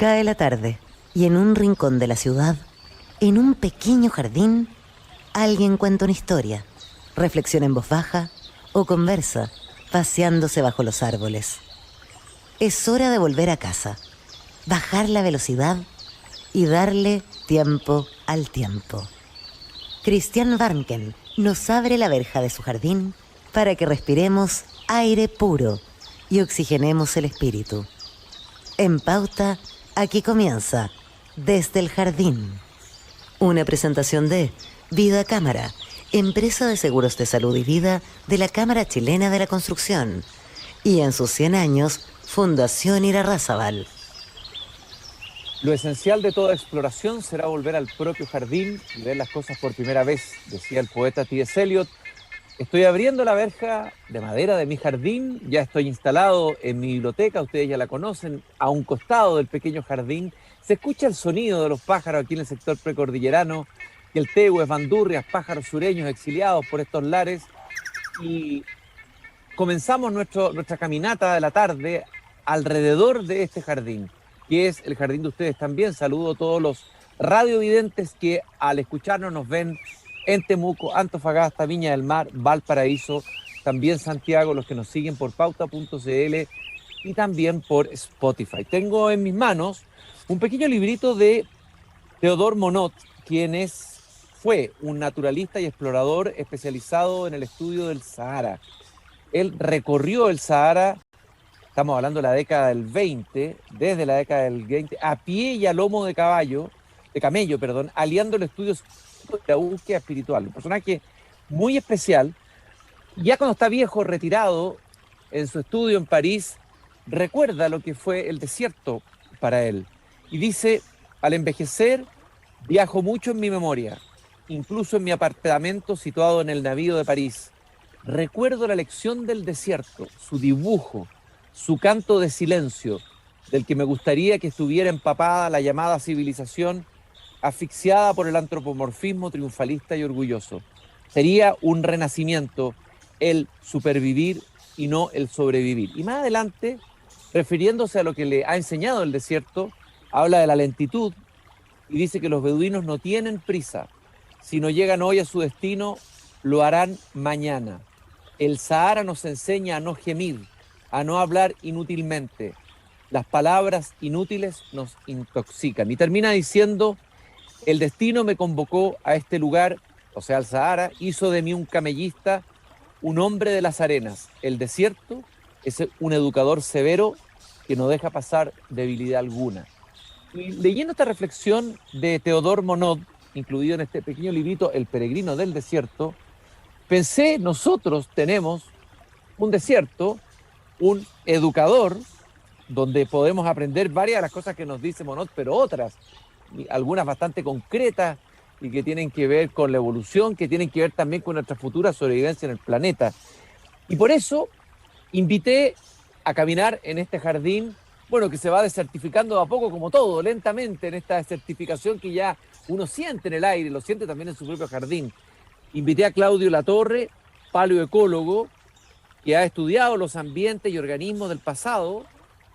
Cae la tarde y en un rincón de la ciudad, en un pequeño jardín, alguien cuenta una historia, reflexiona en voz baja o conversa, paseándose bajo los árboles. Es hora de volver a casa, bajar la velocidad y darle tiempo al tiempo. Christian Warnken nos abre la verja de su jardín para que respiremos aire puro y oxigenemos el espíritu. En Pauta, aquí comienza Desde el Jardín. Una presentación de Vida Cámara, empresa de seguros de salud y vida de la Cámara Chilena de la Construcción. Y en sus 100 años, Fundación Irarrázaval. Lo esencial de toda exploración será volver al propio jardín y ver las cosas por primera vez, decía el poeta T.S. Eliot. Estoy abriendo la verja de madera de mi jardín, ya estoy instalado en mi biblioteca, ustedes ya la conocen, a un costado del pequeño jardín. Se escucha el sonido de los pájaros aquí en el sector precordillerano, el tehues, bandurrias, pájaros sureños exiliados por estos lares. Y comenzamos nuestra caminata de la tarde alrededor de este jardín, que es el jardín de ustedes también. Saludo a todos los radiovidentes que al escucharnos nos ven en Temuco, Antofagasta, Viña del Mar, Valparaíso, también Santiago, los que nos siguen por pauta.cl y también por Spotify. Tengo en mis manos un pequeño librito de Theodore Monod, fue un naturalista y explorador especializado en el estudio del Sahara. Él recorrió el Sahara, estamos hablando de la década del 20, desde la década del 20, a pie y a lomo de camello, aliando el estudio de la búsqueda espiritual. Un personaje muy especial. Ya cuando está viejo, retirado, en su estudio en París, recuerda lo que fue el desierto para él. Y dice, al envejecer, viajo mucho en mi memoria, incluso en mi apartamento situado en el navío de París. Recuerdo la lección del desierto, su dibujo, su canto de silencio, del que me gustaría que estuviera empapada la llamada civilización, asfixiada por el antropomorfismo triunfalista y orgulloso. Sería un renacimiento el supervivir y no el sobrevivir. Y más adelante, refiriéndose a lo que le ha enseñado el desierto, habla de la lentitud y dice que los beduinos no tienen prisa. Si no llegan hoy a su destino, lo harán mañana. El Sahara nos enseña a no gemir, a no hablar inútilmente. Las palabras inútiles nos intoxican. Y termina diciendo, el destino me convocó a este lugar, o sea, al Sahara, hizo de mí un camellista, un hombre de las arenas. El desierto es un educador severo que no deja pasar debilidad alguna. Y leyendo esta reflexión de Theodore Monod, incluido en este pequeño librito, El peregrino del desierto, pensé, nosotros tenemos un desierto, un educador, donde podemos aprender varias de las cosas que nos dice Monod, pero otras, algunas bastante concretas y que tienen que ver con la evolución, que tienen que ver también con nuestra futura sobrevivencia en el planeta. Y por eso invité a caminar en este jardín, bueno, que se va desertificando de a poco como todo, lentamente en esta desertificación que ya uno siente en el aire, lo siente también en su propio jardín. Invité a Claudio Latorre, paleoecólogo, que ha estudiado los ambientes y organismos del pasado.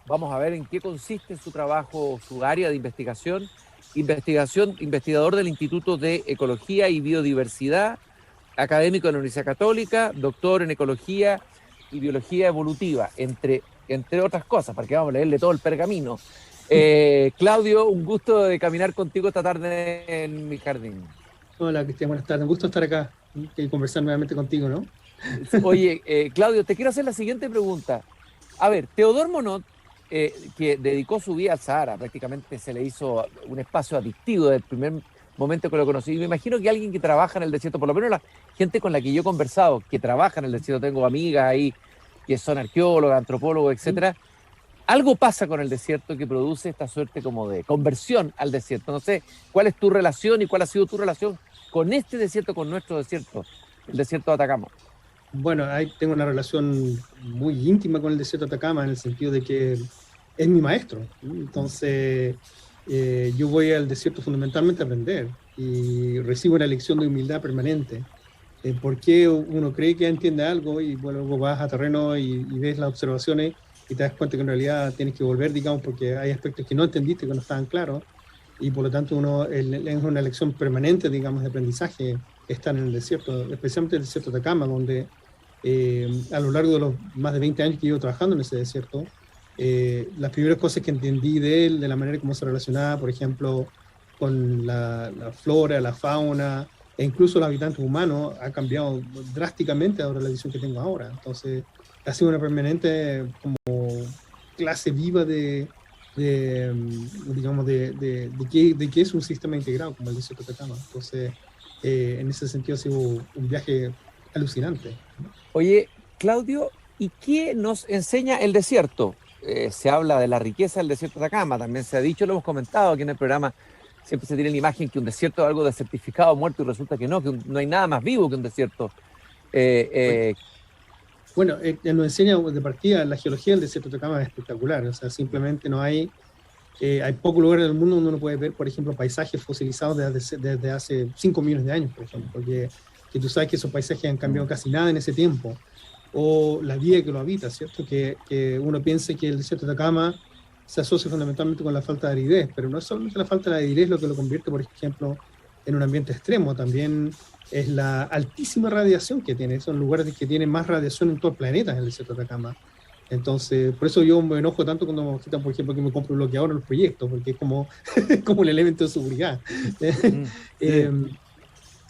Vamos a ver en qué consiste su trabajo, su área de investigación. Investigador del Instituto de Ecología y Biodiversidad, académico de la Universidad Católica, doctor en Ecología y Biología Evolutiva, entre otras cosas, para que vamos a leerle todo el pergamino. Claudio, un gusto de caminar contigo esta tarde en mi jardín. Hola, Cristian, buenas tardes. Un gusto estar acá y conversar nuevamente contigo, ¿no? Oye, Claudio, te quiero hacer la siguiente pregunta. A ver, Theodore Monod, que dedicó su vida al Sahara, prácticamente se le hizo un espacio adictivo desde el primer momento que lo conocí. Y me imagino que alguien que trabaja en el desierto, por lo menos la gente con la que yo he conversado, que trabaja en el desierto, tengo amigas ahí que son arqueólogas, antropólogos, etcétera, algo pasa con el desierto que produce esta suerte como de conversión al desierto. No sé, ¿cuál es tu relación y cuál ha sido tu relación con este desierto, con nuestro desierto, el desierto de Atacama? Bueno, ahí tengo una relación muy íntima con el desierto de Atacama, en el sentido de que es mi maestro. Entonces, yo voy al desierto fundamentalmente a aprender y recibo una lección de humildad permanente. Porque uno cree que entiende algo y luego vas a terreno y ves las observaciones y te das cuenta que en realidad tienes que volver, digamos, porque hay aspectos que no entendiste, que no estaban claros, y por lo tanto es una lección permanente, digamos, de aprendizaje estar en el desierto, especialmente el desierto de Atacama, donde a lo largo de los más de 20 años que llevo trabajando en ese desierto, las primeras cosas que entendí de él, de la manera como se relacionaba, por ejemplo, con la flora, la fauna, e incluso los habitantes humanos, ha cambiado drásticamente ahora la visión que tengo ahora. Entonces, ha sido una permanente como clase viva digamos, de qué es un sistema integrado como el desierto de Atacama. Entonces, en ese sentido ha sido un viaje alucinante. Oye, Claudio, ¿y qué nos enseña el desierto? Se habla de la riqueza del desierto de Atacama, también se ha dicho, lo hemos comentado aquí en el programa, siempre se tiene la imagen que un desierto es algo desertificado, muerto, y resulta que no hay nada más vivo que un desierto. Bueno, nos enseña de partida la geología del desierto de Atacama es espectacular, o sea, simplemente hay pocos lugares del mundo donde uno puede ver, por ejemplo, paisajes fosilizados desde hace 5 millones de años, por ejemplo, porque que tú sabes que esos paisajes han cambiado casi nada en ese tiempo, o la vida que lo habita, ¿cierto? Que uno piense que el desierto de Atacama se asocia fundamentalmente con la falta de aridez, pero no es solamente la falta de aridez lo que lo convierte, por ejemplo, en un ambiente extremo, también es la altísima radiación que tiene, son lugares que tienen más radiación en todo el planeta en el desierto de Atacama. Entonces, por eso yo me enojo tanto cuando me quitan, por ejemplo, que me compro un bloqueador en los proyectos, porque es como, como un elemento de seguridad.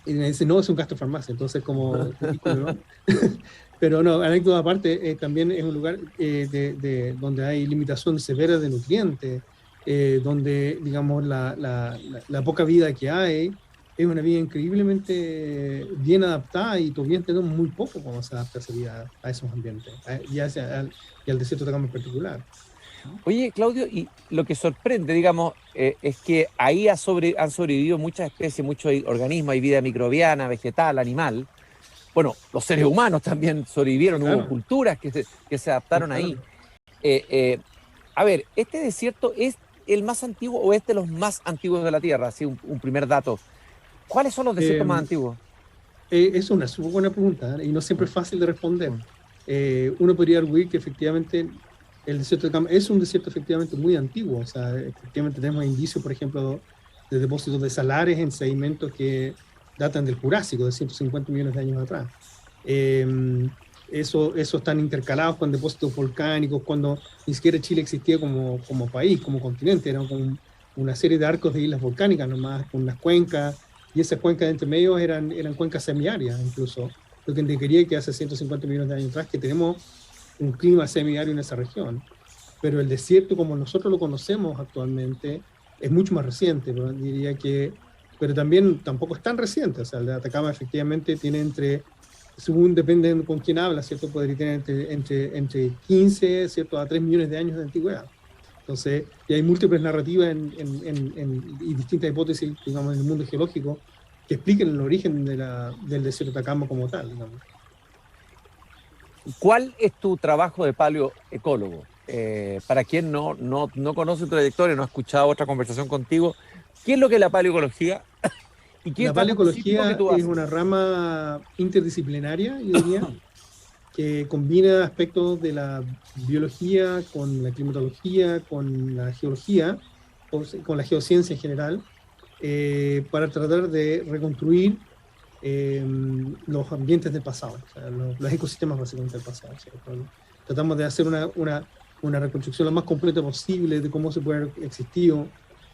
Y me dicen, no, es un gasto de farmacia, entonces como ridículo, ¿no? Pero no, anécdota aparte, también es un lugar donde hay limitación severa de nutrientes, donde, digamos, la poca vida que hay es una vida increíblemente bien adaptada y todavía tenemos muy poco cómo se adapta esa vida a esos ambientes, y al desierto de Atacama en particular. Oye, Claudio, y lo que sorprende, digamos, es que ahí han sobrevivido muchas especies, muchos organismos, hay vida microbiana, vegetal, animal. Bueno, los seres humanos también sobrevivieron, Claro. hubo culturas que se adaptaron Claro. ahí. A ver, ¿este desierto es el más antiguo o es de los más antiguos de la Tierra? Así un primer dato. ¿Cuáles son los desiertos más antiguos? Es una súper buena pregunta, y no siempre es fácil de responder. Uno podría arguir que efectivamente el desierto de Atacama es un desierto efectivamente muy antiguo. O sea, efectivamente tenemos indicios, por ejemplo, de depósitos de salares en sedimentos que datan del Jurásico, de 150 millones de años atrás. Eso están intercalados con depósitos volcánicos, cuando ni siquiera Chile existía como país, como continente, era como una serie de arcos de islas volcánicas nomás, con unas cuencas, y esas cuencas de entre medio eran cuencas semiáridas incluso, lo que indicaría que hace 150 millones de años atrás que tenemos un clima semiárido en esa región. Pero el desierto como nosotros lo conocemos actualmente es mucho más reciente, ¿no? Diría que, pero también tampoco es tan reciente. O sea, el de Atacama efectivamente tiene según depende con quién habla, ¿cierto? Podría tener entre 15, ¿cierto? A 3 millones de años de antigüedad. Entonces, y hay múltiples narrativas y distintas hipótesis, digamos, en el mundo geológico que expliquen el origen del desierto de Atacama como tal, digamos. ¿Cuál es tu trabajo de paleoecólogo? Para quien no conoce tu trayectoria, no ha escuchado otra conversación contigo, ¿qué es lo que es la paleoecología? ¿Y qué La es lo específico paleoecología que tú es haces? una rama interdisciplinaria, yo diría, que combina aspectos de la biología con la climatología, con la geología, con la geociencia en general, para tratar de reconstruir los ambientes del pasado, o sea, los ecosistemas básicamente del pasado, ¿cierto? Tratamos de hacer una reconstrucción lo más completa posible de cómo se puede haber existido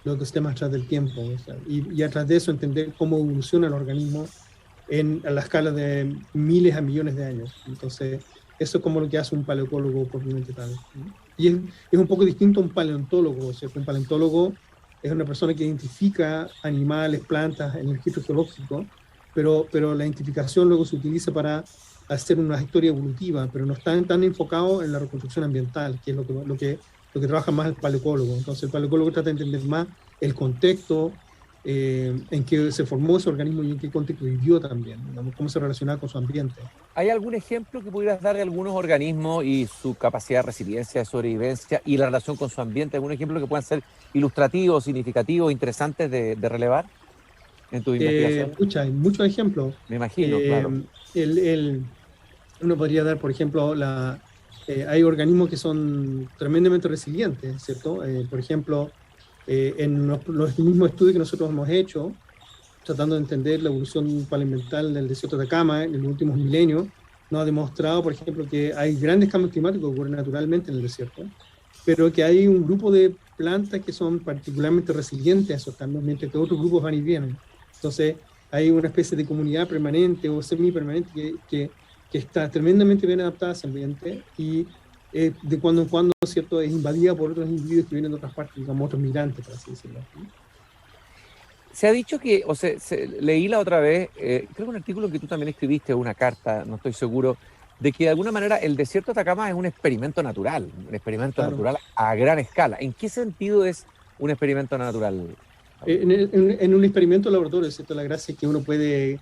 los ecosistemas a través del tiempo, o sea, y a través de eso entender cómo evoluciona el organismo a la escala de miles a millones de años. Entonces, eso es como lo que hace un paleoecólogo propiamente tal. Y es un poco distinto a un paleontólogo, ¿cierto? Un paleontólogo es una persona que identifica animales, plantas en el registro geológico, pero la identificación luego se utiliza para hacer una historia evolutiva, pero no está tan enfocado en la reconstrucción ambiental, que es lo que trabaja más el paleoecólogo. Entonces el paleoecólogo trata de entender más el contexto en que se formó ese organismo y en qué contexto vivió también, digamos, cómo se relacionaba con su ambiente. ¿Hay algún ejemplo que pudieras dar de algunos organismos y su capacidad de resiliencia, de sobrevivencia y la relación con su ambiente? ¿Algún ejemplo que puedan ser ilustrativos, significativos, interesantes de relevar en tu investigación? Hay muchos ejemplos. Me imagino, claro. Uno podría dar, por ejemplo, hay organismos que son tremendamente resilientes, ¿cierto? Por ejemplo, en los mismos estudios que nosotros hemos hecho, tratando de entender la evolución paleoambiental del desierto de Atacama en los últimos milenios, nos ha demostrado, por ejemplo, que hay grandes cambios climáticos que ocurren naturalmente en el desierto, pero que hay un grupo de plantas que son particularmente resilientes a esos cambios, mientras que otros grupos van y vienen. Entonces, hay una especie de comunidad permanente o semipermanente que está tremendamente bien adaptada a ese ambiente y de cuando en cuando, ¿cierto?, es invadida por otros individuos que vienen de otras partes, como otros migrantes, por así decirlo. Se ha dicho que, o sea, leí la otra vez, creo que un artículo que tú también escribiste, una carta, no estoy seguro, de que de alguna manera el desierto de Atacama es un experimento natural Claro. natural a gran escala. ¿En qué sentido es un experimento natural? En un experimento laboratorio, ¿cierto? La gracia es que uno puede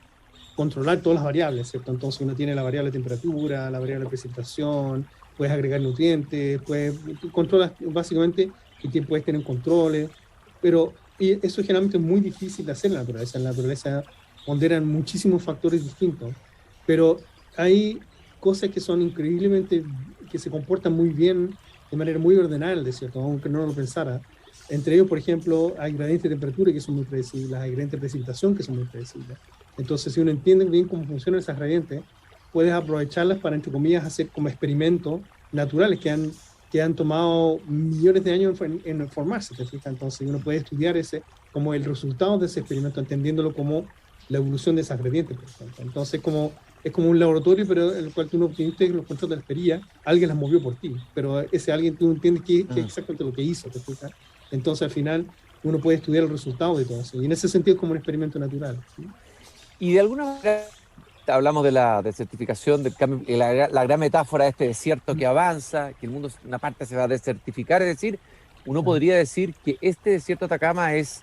controlar todas las variables, ¿cierto? Entonces uno tiene la variable de temperatura, la variable de precipitación, puedes agregar nutrientes, tú controlas básicamente que puedes tener controles, pero y eso generalmente es muy difícil de hacer en la naturaleza. En la naturaleza ponderan muchísimos factores distintos, pero hay cosas que son increíblemente, que se comportan muy bien, de manera muy ordenada en el desierto, aunque no lo pensara. Entre ellos, por ejemplo, hay gradientes de temperatura que son muy predecibles, hay gradientes de precipitación que son muy predecibles. Entonces, si uno entiende bien cómo funcionan esas gradientes, puedes aprovecharlas para, entre comillas, hacer como experimentos naturales que han tomado millones de años en formarse, ¿te fijas? Entonces, uno puede estudiar como el resultado de ese experimento, entendiéndolo como la evolución de esas gradientes, por ejemplo. Entonces, es como un laboratorio, pero en el cual tú no obtuviste los controles de la espería, alguien las movió por ti, pero ese alguien tú entiendes qué es exactamente lo que hizo, ¿te fijas? Entonces, al final, uno puede estudiar el resultado de todo eso, y en ese sentido es como un experimento natural, ¿sí? Y de alguna manera hablamos de la desertificación, del cambio, y la gran metáfora de este desierto que avanza, que el mundo, una parte se va a desertificar, es decir, uno podría decir que este desierto de Atacama es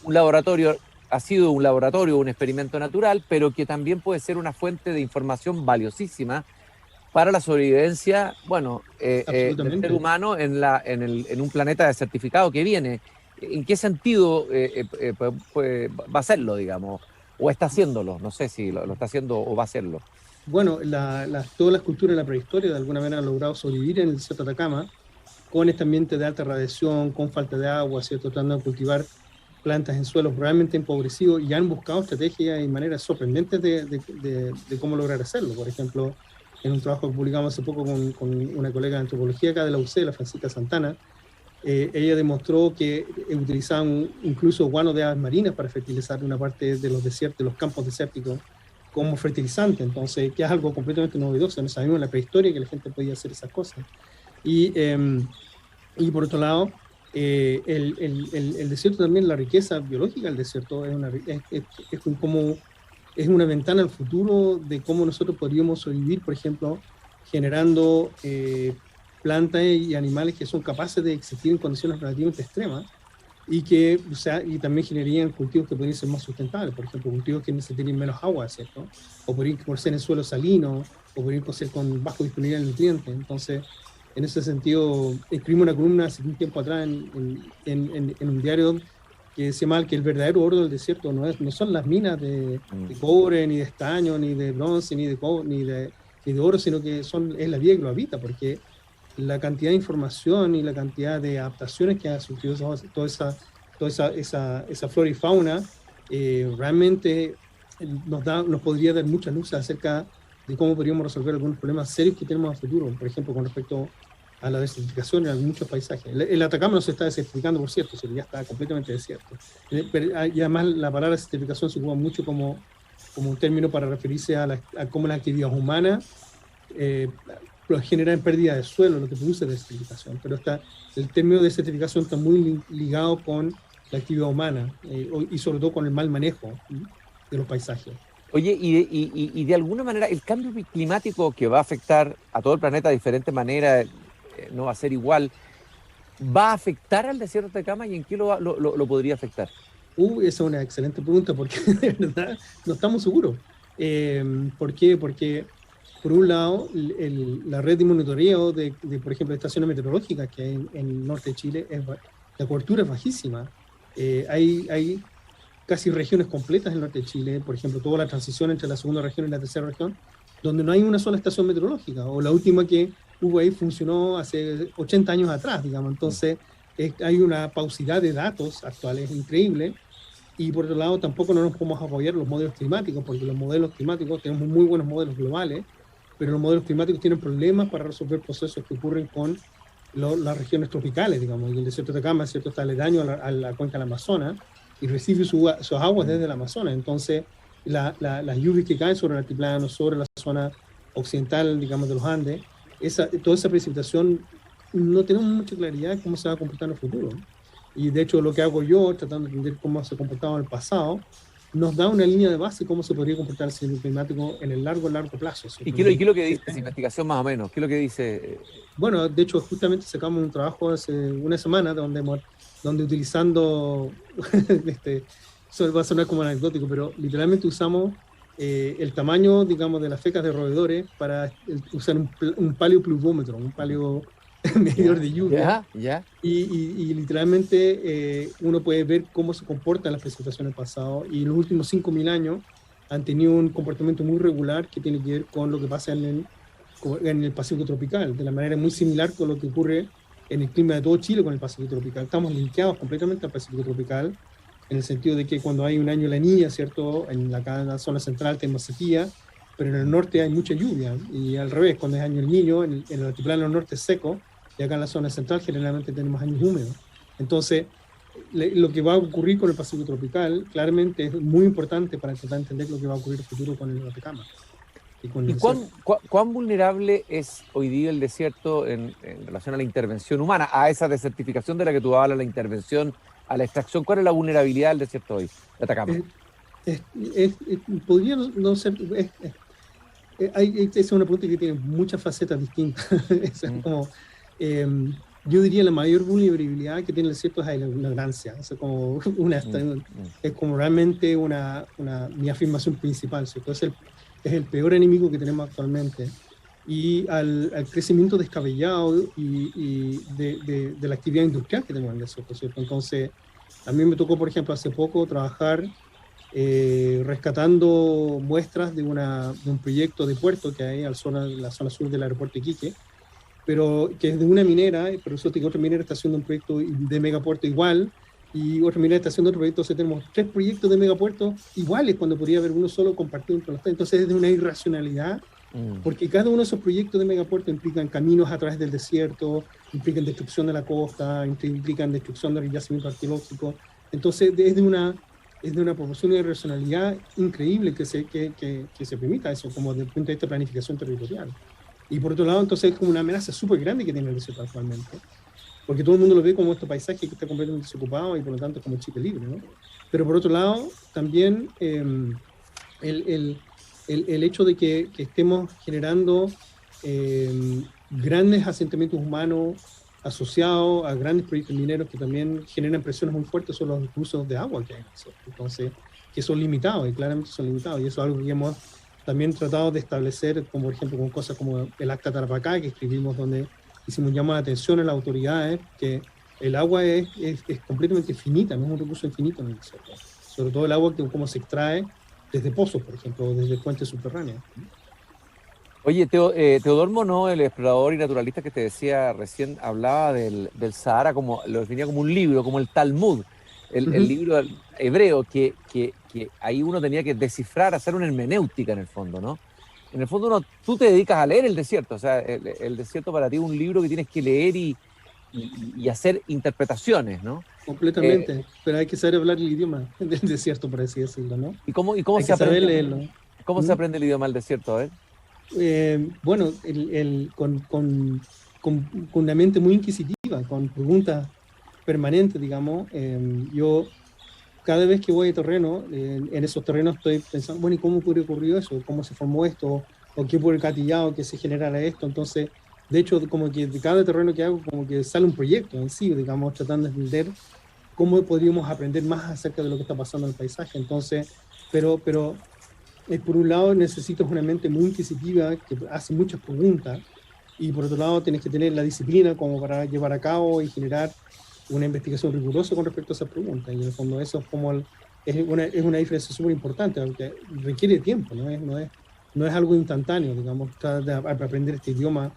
un laboratorio, ha sido un laboratorio, un experimento natural, pero que también puede ser una fuente de información valiosísima para la sobrevivencia, bueno, del ser humano en un planeta desertificado que viene. ¿En qué sentido va a serlo, digamos? ¿O está haciéndolo? No sé si lo está haciendo o va a hacerlo. Bueno, todas las culturas de la prehistoria de alguna manera han logrado sobrevivir en el desierto de Atacama con este ambiente de alta radiación, con falta de agua, ¿cierto? Tratando de cultivar plantas en suelos realmente empobrecidos y han buscado estrategias y maneras sorprendentes de cómo lograr hacerlo. Por ejemplo, en un trabajo que publicamos hace poco con una colega de antropología acá de la UC, la Francisca Santana, ella demostró que utilizaban incluso guano de aves marinas para fertilizar una parte de los desiertos, de los campos desérticos, como fertilizante. Entonces, que es algo completamente novedoso. No sabíamos en la prehistoria que la gente podía hacer esas cosas. Y por otro lado, el desierto también, la riqueza biológica del desierto es una ventana al futuro de cómo nosotros podríamos sobrevivir, por ejemplo, generando plantas y animales que son capaces de existir en condiciones relativamente extremas y y también generarían cultivos que podrían ser más sustentables, por ejemplo, cultivos que necesitarían menos agua, ¿cierto? O podrían crecer en suelo salino, o podrían crecer con bajo disponibilidad de nutrientes. Entonces, en ese sentido, escribimos una columna hace un tiempo atrás en un diario que se llama que el verdadero oro del desierto no son las minas de cobre, ni de estaño, ni de bronce, ni de oro, sino que es la vida que lo habita, porque la cantidad de información y la cantidad de adaptaciones que ha sufrido toda esa flora y fauna realmente nos podría dar mucha luz acerca de cómo podríamos resolver algunos problemas serios que tenemos a futuro, por ejemplo, con respecto a la desertificación en muchos paisajes. El Atacama no se está desertificando, por cierto, ya está completamente desierto. Y además la palabra desertificación se ocupa mucho como un término para referirse a cómo las actividades humanas generan pérdida de suelo, lo que produce desertificación. Pero el término de desertificación está muy ligado con la actividad humana y sobre todo con el mal manejo de los paisajes. Oye, y de alguna manera el cambio climático que va a afectar a todo el planeta de diferentes maneras, no va a ser igual, ¿va a afectar al desierto de Atacama y en qué lo podría afectar? Esa es una excelente pregunta porque de verdad no estamos seguros. ¿Por qué? Porque por un lado, la red de monitoreo por ejemplo, estaciones meteorológicas que hay en el norte de Chile, la cobertura es bajísima. Hay casi regiones completas en el norte de Chile, por ejemplo, toda la transición entre la segunda región y la tercera región, donde no hay una sola estación meteorológica, o la última que hubo ahí funcionó hace 80 años atrás, digamos. Entonces, hay una pausidad de datos actuales increíble. Y por otro lado, tampoco no nos podemos apoyar en los modelos climáticos, porque los modelos climáticos, tenemos muy buenos modelos globales, pero los modelos climáticos tienen problemas para resolver procesos que ocurren con las regiones tropicales, digamos. Y el desierto de Atacama, ¿cierto?, está aledaño a la cuenca del Amazonas y recibe sus aguas desde el Amazonas. Entonces, las lluvias que caen sobre el altiplano, sobre la zona occidental, digamos, de los Andes, toda esa precipitación, no tenemos mucha claridad de cómo se va a comportar en el futuro. Y de hecho, lo que hago yo, tratando de entender cómo se ha comportado en el pasado, nos da una línea de base de cómo se podría comportar el cambio climático en el largo plazo. ¿Y qué es lo que dice esa investigación más o menos? ¿Qué es lo que dice? Bueno, de hecho, justamente sacamos un trabajo hace una semana donde utilizando, eso va a sonar como anecdótico, pero literalmente usamos el tamaño, digamos, de las fecas de roedores para usar un paleopluvómetro, un paleo medidor de lluvia. Y literalmente uno puede ver cómo se comportan las precipitaciones pasadas, y en los últimos 5.000 años han tenido un comportamiento muy regular que tiene que ver con lo que pasa en el Pacífico tropical, de la manera muy similar con lo que ocurre en el clima de todo Chile con el Pacífico tropical. Estamos linkeados completamente al Pacífico tropical, en el sentido de que cuando hay un año La Niña, ¿cierto?, en la zona central tenemos sequía, pero en el norte hay mucha lluvia, y al revés, cuando es año El Niño, en el altiplano norte es seco, y acá en la zona central generalmente tenemos años húmedos. Entonces, lo que va a ocurrir con el Pacífico tropical claramente es muy importante para tratar de entender lo que va a ocurrir en el futuro con el Atacama. ¿Y cuán vulnerable es hoy día el desierto en relación a la intervención humana, a esa desertificación de la que tú hablas, la intervención, a la extracción? ¿Cuál es la vulnerabilidad del desierto hoy, de Atacama? Podría no ser... es una pregunta que tiene muchas facetas distintas. Es como... yo diría la mayor vulnerabilidad que tiene el desierto es la ignorancia. Es como, es como realmente mi afirmación principal, ¿cierto? Es el peor enemigo que tenemos actualmente. Y al crecimiento descabellado y de la actividad industrial que tenemos en el desierto, ¿cierto? Entonces, a mí me tocó, por ejemplo, hace poco trabajar rescatando muestras de un proyecto de puerto que hay en la zona sur del aeropuerto de Iquique, pero que es de una minera, pero resulta que otra minera está haciendo un proyecto de megapuerto igual, y otra minera está haciendo otro proyecto. Entonces tenemos 3 proyectos de megapuertos iguales cuando podría haber uno solo compartido entre los 3. Entonces es de una irracionalidad, porque cada uno de esos proyectos de megapuertos implican caminos a través del desierto, implican destrucción de la costa, implican destrucción del yacimiento arqueológico. Entonces es de una proporción de irracionalidad increíble que se permita eso, como desde el punto de vista de planificación territorial. Y por otro lado, entonces es como una amenaza súper grande que tiene el desierto actualmente, porque todo el mundo lo ve como este paisaje que está completamente desocupado y por lo tanto es como Chile libre, ¿no? Pero por otro lado, también el hecho de que estemos generando grandes asentamientos humanos asociados a grandes proyectos mineros que también generan presiones muy fuertes sobre los recursos de agua que hay, ¿cierto? Entonces, que son limitados, y claramente son limitados, y eso es algo que hemos también tratado de establecer, como por ejemplo con cosas como el Acta Tarapacá, que escribimos, donde hicimos llamar la atención a las autoridades que el agua es completamente finita, no es un recurso infinito en el desierto. Sobre todo el agua que como se extrae desde pozos, por ejemplo, o desde fuentes subterráneas. Oye, Teodor Monod, el explorador y naturalista que te decía recién, hablaba del Sahara, lo definía como un libro, como el Talmud, el libro hebreo, que ahí uno tenía que descifrar, hacer una hermenéutica en el fondo, ¿no? En el fondo tú te dedicas a leer el desierto, o sea, el desierto para ti es un libro que tienes que leer y hacer interpretaciones, ¿no? Completamente, pero hay que saber hablar el idioma del desierto, por así decirlo, ¿no? ¿Y cómo se aprende? ¿Cómo se aprende el idioma del desierto? A ver. Bueno, con una mente muy inquisitiva, con preguntas permanentes, digamos. Yo cada vez que voy a terreno, en esos terrenos estoy pensando, bueno, ¿y cómo puede ocurrir eso? ¿Cómo se formó esto? ¿O qué por el catillado que se generara esto? Entonces, de hecho, como que de cada terreno que hago, como que sale un proyecto en sí, digamos, tratando de entender cómo podríamos aprender más acerca de lo que está pasando en el paisaje. Entonces, pero por un lado necesitas una mente muy inquisitiva que hace muchas preguntas, y por otro lado tienes que tener la disciplina como para llevar a cabo y generar una investigación rigurosa con respecto a esas preguntas. Y en el fondo eso es una diferencia súper importante, porque requiere tiempo, no es algo instantáneo, digamos, aprender este idioma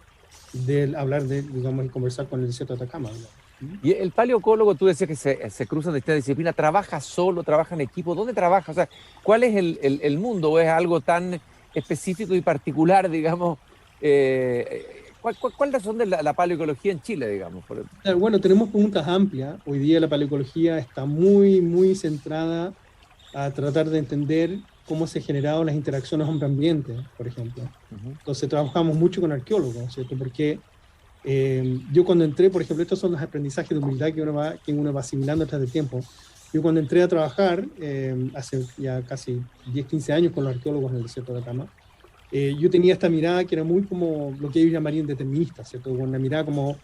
de hablar de, digamos, y conversar con el desierto de Atacama, ¿no? Y el paleoecólogo, tú decías que se cruzan de esta disciplina, ¿trabaja solo, trabaja en equipo? ¿Dónde trabaja? O sea, ¿cuál es el mundo? ¿O es algo tan específico y particular, digamos? ¿Cuál es la razón de la paleoecología en Chile, digamos? Bueno, tenemos preguntas amplias. Hoy día la paleoecología está muy, muy centrada a tratar de entender cómo se han generado las interacciones hombre-ambiente, por ejemplo. Entonces trabajamos mucho con arqueólogos, ¿cierto? Porque yo cuando entré, por ejemplo, estos son los aprendizajes de humildad que uno va asimilando a través del tiempo. Yo cuando entré a trabajar, hace ya casi 10, 15 años con los arqueólogos en el desierto de Atacama, yo tenía esta mirada que era muy como lo que ellos llamarían determinista, ¿cierto? Con una mirada como,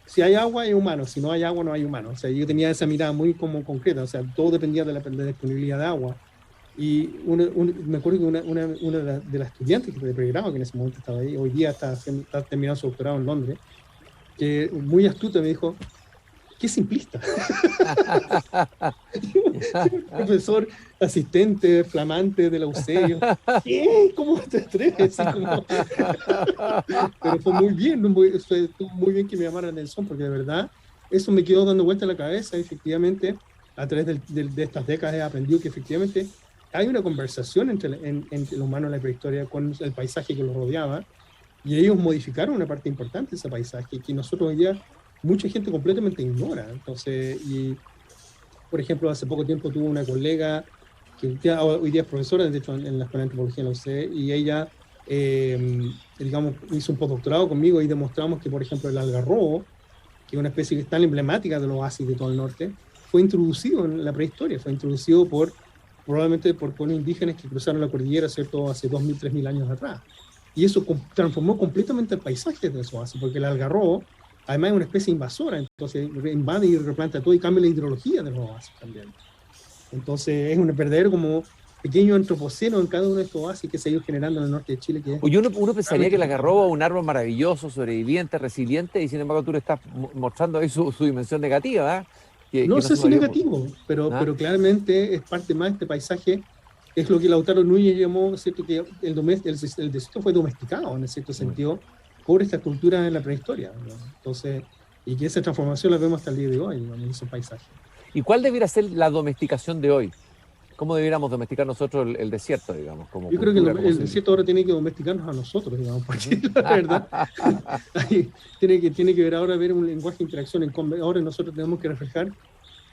si hay agua hay humano, si no hay agua no hay humano. O sea, yo tenía esa mirada muy como concreta, o sea, todo dependía de la disponibilidad de agua. Y me acuerdo que una de las estudiantes de pregrado, que en ese momento estaba ahí, hoy día está terminando su doctorado en Londres, que muy astuta me dijo, qué simplista. Profesor asistente, flamante de la UCE. ¿Qué? ¿Cómo te atreves? Pero fue muy bien, estuvo muy bien que me llamaran Nelson, porque de verdad eso me quedó dando vuelta en la cabeza. Efectivamente, a través de estas décadas he aprendido que efectivamente hay una conversación entre el humano en la prehistoria con el paisaje que los rodeaba, y ellos modificaron una parte importante de ese paisaje que nosotros hoy día mucha gente completamente ignora. Entonces, y por ejemplo, hace poco tiempo tuve una colega que hoy día es profesora, de hecho, en la Escuela de Antropología en la UCE, y ella, digamos, hizo un postdoctorado conmigo y demostramos que, por ejemplo, el algarrobo, que es una especie que es tan emblemática de los oasis de todo el norte, fue introducido en la prehistoria, fue introducido probablemente por pueblos indígenas que cruzaron la cordillera, ¿cierto?, hace 2.000, 3.000 años atrás. Y eso transformó completamente el paisaje de esos oasis, porque el algarrobo, además, es una especie invasora, entonces invade y replanta todo y cambia la hidrología de los oasis también. Entonces es un verdadero como pequeño antropoceno en cada uno de estos oasis que se ha ido generando en el norte de Chile. Oye, uno pensaría que el algarrobo es un árbol maravilloso, sobreviviente, resiliente, y sin embargo tú le estás mostrando ahí su dimensión negativa, ¿eh? No sé si negativo, pero claramente es parte más de este paisaje. Es lo que Lautaro Núñez llamó, ¿cierto?, que el desierto fue domesticado en cierto sentido por esta cultura en la prehistoria, ¿no? Entonces, y que esa transformación la vemos hasta el día de hoy, ¿no?, en esos paisajes. ¿Y cuál debiera ser la domesticación de hoy? ¿Cómo debiéramos domesticar nosotros el desierto, digamos? Yo creo que el desierto ahora tiene que domesticarnos a nosotros, digamos, porque la verdad tiene que ver ahora ver un lenguaje de interacción. Ahora nosotros tenemos que reflejar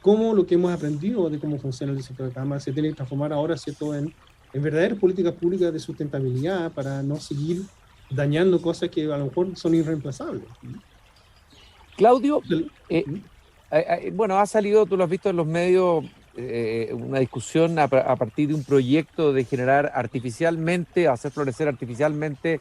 cómo lo que hemos aprendido de cómo funciona el desierto de Atacama se tiene que transformar ahora, ¿cierto?, en verdaderas políticas públicas de sustentabilidad para no seguir dañando cosas que a lo mejor son irreemplazables. Claudio, bueno, ha salido, tú lo has visto en los medios, una discusión a partir de un proyecto de generar artificialmente, hacer florecer artificialmente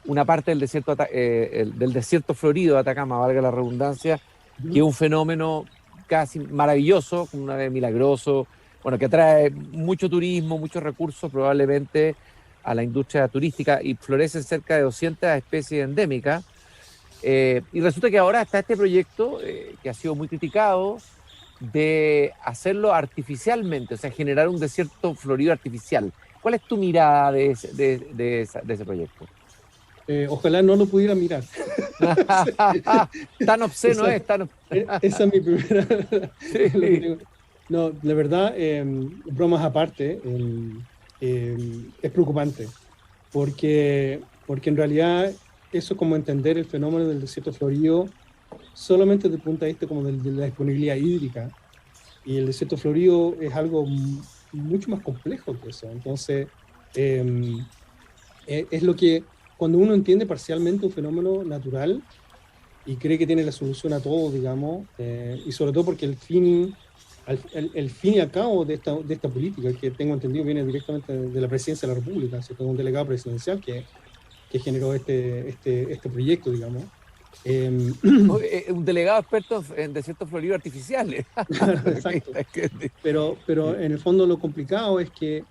una parte del desierto florido de Atacama, valga la redundancia, que es un fenómeno casi maravilloso, una vez milagroso, bueno, que atrae mucho turismo, muchos recursos probablemente a la industria turística, y florecen cerca de 200 especies endémicas. Y resulta que ahora está este proyecto que ha sido muy criticado, de hacerlo artificialmente, o sea, generar un desierto florido artificial. ¿Cuál es tu mirada de ese proyecto? Ojalá no lo pudiera mirar. Tan obsceno esa es mi primera... Sí. No, la verdad, bromas aparte, es preocupante, porque en realidad eso es como entender el fenómeno del desierto florido solamente desde el punto de vista como de la disponibilidad hídrica, y el desierto florido es algo mucho más complejo que eso. Entonces, es lo que, cuando uno entiende parcialmente un fenómeno natural y cree que tiene la solución a todo, digamos, y sobre todo porque el fin y al cabo de esta política, que tengo entendido viene directamente de la presidencia de la República, ¿cierto?, un delegado presidencial que generó este proyecto, digamos. Un delegado experto en desiertos floridos artificiales. Claro, exacto. Pero en el fondo lo complicado es que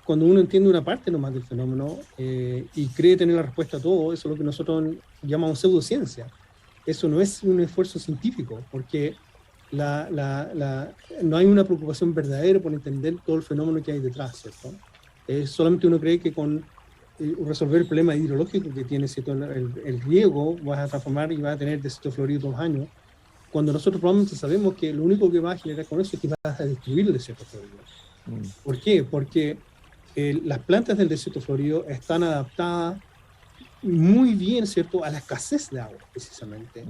cuando uno entiende una parte nomás del fenómeno y cree tener la respuesta a todo, eso es lo que nosotros llamamos pseudociencia. Eso no es un esfuerzo científico, porque no hay una preocupación verdadera por entender todo el fenómeno que hay detrás, ¿cierto? Solamente uno cree que con resolver el problema hidrológico que tiene, ¿cierto? El riego, vas a transformar y vas a tener desierto florido 2 años, cuando nosotros probablemente sabemos que lo único que va a generar con eso es que vas a destruir el desierto florido. ¿Por qué? Porque las plantas del desierto florido están adaptadas muy bien, ¿cierto?, a la escasez de agua, precisamente.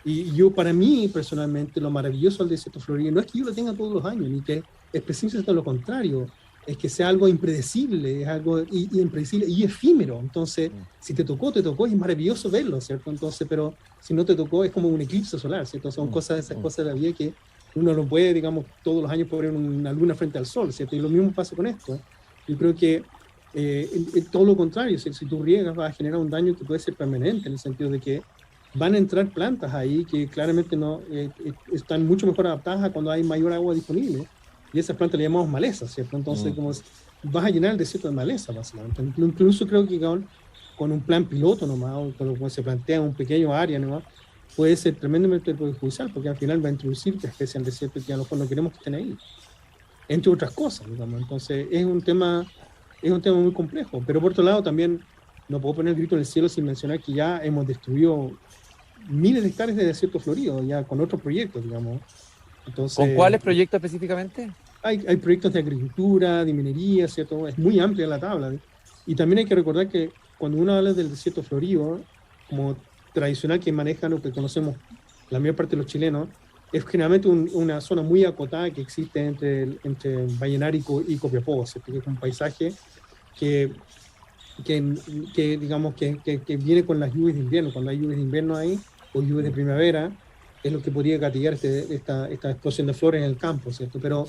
Y yo, para mí, personalmente, lo maravilloso del desierto florido no es que yo lo tenga todos los años, ni que es precisamente lo contrario, es que sea algo impredecible, es algo impredecible y efímero. Entonces, si te tocó y es maravilloso verlo, ¿cierto? Entonces, pero si no te tocó, es como un eclipse solar, ¿cierto? Son esas cosas de la vida que uno no puede, digamos, todos los años poner una luna frente al sol, ¿cierto? Y lo mismo pasa con esto. Yo creo que todo lo contrario, si tú riegas vas a generar un daño que puede ser permanente, en el sentido de que van a entrar plantas ahí que claramente no están mucho mejor adaptadas a cuando hay mayor agua disponible, y esas plantas le llamamos malezas, ¿cierto? Entonces, como vas a llenar el desierto de maleza, básicamente. Incluso creo que con un plan piloto nomás, o cuando se plantea un pequeño área nomás, puede ser tremendamente perjudicial, porque al final va a introducir especies al desierto que a lo mejor no queremos que estén ahí, entre otras cosas, digamos. Entonces, es un tema muy complejo, pero por otro lado también no puedo poner el grito en el cielo sin mencionar que ya hemos destruido miles de hectáreas de desierto florido, ya con otros proyectos, digamos. Entonces, ¿con cuáles proyectos específicamente? Hay proyectos de agricultura, de minería, ¿cierto? Es muy amplia la tabla. Y también hay que recordar que cuando uno habla del desierto florido, como tradicional que manejan o que conocemos la mayor parte de los chilenos, es generalmente una zona muy acotada que existe entre Vallenar y Copiapó, ¿cierto? Que es un paisaje que digamos que viene con las lluvias de invierno. Cuando hay lluvias de invierno ahí, o lluvias de primavera, es lo que podría gatillar esta explosión de flores en el campo, ¿cierto? Pero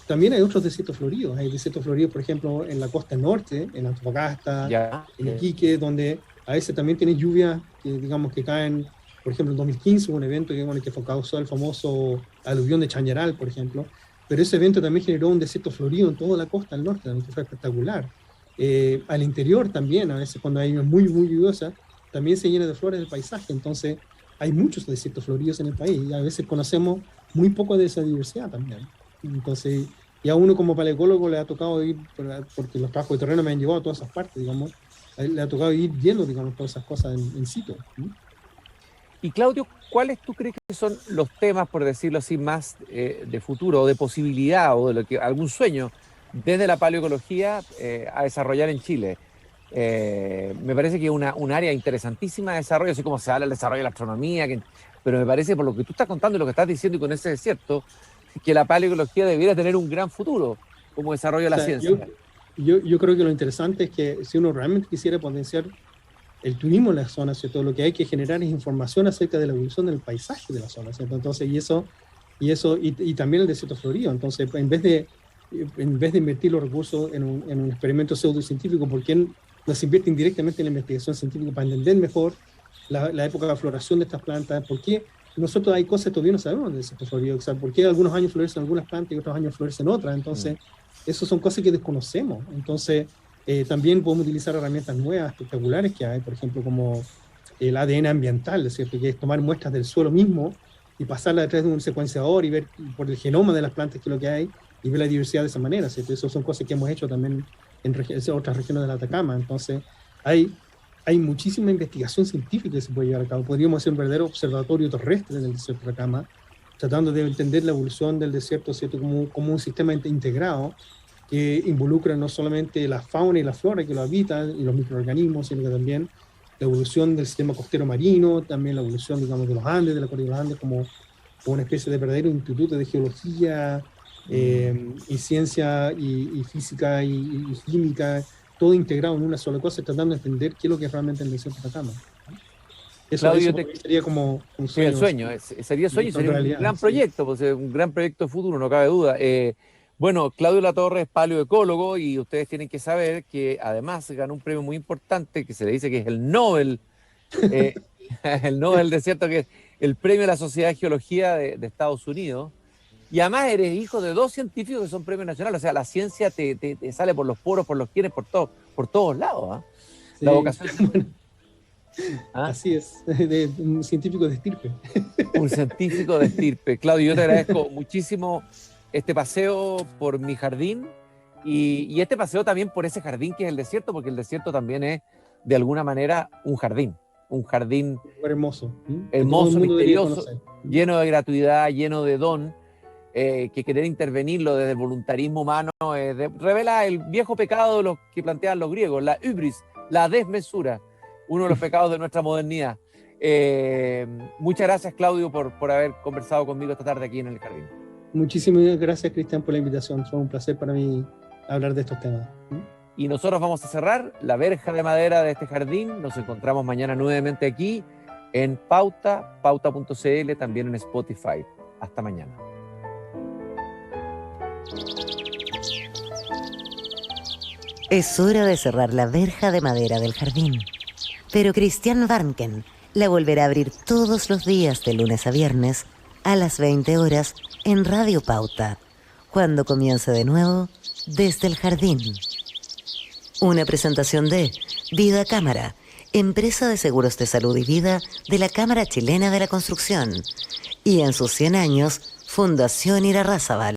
también hay otros desiertos floridos. Hay desiertos floridos, por ejemplo, en la costa norte, en Antofagasta, en Iquique, donde a veces también tiene lluvias que, digamos, que caen. Por ejemplo, en 2015 hubo un evento que causó el famoso aluvión de Chañaral, por ejemplo. Pero ese evento también generó un desierto florido en toda la costa del norte, que fue espectacular. Al interior también, a veces cuando hay muy, muy lluviosa, también se llena de flores del paisaje. Entonces, hay muchos desiertos floridos en el país y a veces conocemos muy poco de esa diversidad también. Entonces, ya uno como paleocólogo le ha tocado ir, porque los trabajos de terreno me han llevado a todas esas partes, digamos, le ha tocado ir viendo, digamos, todas esas cosas en sitio. Y Claudio, ¿cuáles tú crees que son los temas, por decirlo así, más de futuro o de posibilidad o de lo que algún sueño desde la paleoecología a desarrollar en Chile? Me parece que es un área interesantísima de desarrollo, así como se habla del desarrollo de la astronomía, pero me parece, por lo que tú estás contando y lo que estás diciendo y con ese desierto, que la paleoecología debiera tener un gran futuro como desarrollo de la ciencia. Yo creo que lo interesante es que si uno realmente quisiera potenciar el turismo en la zona, ¿cierto? Lo que hay que generar es información acerca de la evolución del paisaje de la zona, ¿cierto? Entonces, y también el desierto florido. Entonces, en vez de invertir los recursos en un experimento pseudocientífico, ¿por qué no se invierte indirectamente en la investigación científica para entender mejor la época de floración de estas plantas? ¿Por qué nosotros hay cosas que todavía no sabemos del desierto florido? O sea, ¿por qué algunos años florecen algunas plantas y otros años florecen otras? Entonces, esas son cosas que desconocemos. Entonces, también podemos utilizar herramientas nuevas, espectaculares que hay, por ejemplo, como el ADN ambiental, ¿cierto? Que es tomar muestras del suelo mismo y pasarla a través de un secuenciador y ver por el genoma de las plantas qué es lo que hay y ver la diversidad de esa manera, ¿cierto? Esas son cosas que hemos hecho también en otras regiones del Atacama. Entonces, hay muchísima investigación científica que se puede llevar a cabo. Podríamos hacer un verdadero observatorio terrestre en el desierto de Atacama, tratando de entender la evolución del desierto, ¿cierto? Como un sistema integrado que involucra no solamente la fauna y la flora que lo habitan y los microorganismos, sino que también la evolución del sistema costero marino, también la evolución, digamos, de los Andes, de la cordillera de los Andes, como una especie de verdadero instituto de geología y ciencia y física y química, todo integrado en una sola cosa, tratando de entender qué es lo que es realmente el desierto de Atacama. Eso sería como un sueño. Sería un gran proyecto, pues, un gran proyecto de futuro, no cabe duda. Bueno, Claudio Latorre es paleoecólogo y ustedes tienen que saber que además ganó un premio muy importante que se le dice que es el Nobel, el Nobel del Desierto, que es el premio de la Sociedad de Geología de Estados Unidos. Y además eres hijo de 2 científicos que son premios nacionales, o sea, la ciencia te sale por los poros, por los genes, por todos lados. Sí, la vocación. Bueno, así es, de un científico de estirpe. Un científico de estirpe. Claudio, yo te agradezco muchísimo este paseo por mi jardín Y este paseo también por ese jardín que es el desierto, porque el desierto también es, de alguna manera, un jardín Hermoso. Que todo el hermoso, mundo debería misterioso, conocer. lleno de gratuidad, lleno de don, que querer intervenirlo desde el voluntarismo humano revela el viejo pecado de los que plantean los griegos, la hubris, la desmesura, uno de los pecados de nuestra modernidad. Muchas gracias, Claudio, por haber conversado conmigo esta tarde aquí en el jardín. Muchísimas gracias, Cristian, por la invitación. Fue un placer para mí hablar de estos temas. Y nosotros vamos a cerrar la verja de madera de este jardín. Nos encontramos mañana nuevamente aquí en pauta.cl, también en Spotify. Hasta mañana. Es hora de cerrar la verja de madera del jardín. Pero Christian Warnken la volverá a abrir todos los días de lunes a viernes a las 20 horas en Radio Pauta, cuando comience de nuevo desde el jardín. Una presentación de Vida Cámara, empresa de seguros de salud y vida de la Cámara Chilena de la Construcción. Y en sus 100 años, Fundación Irarrázaval.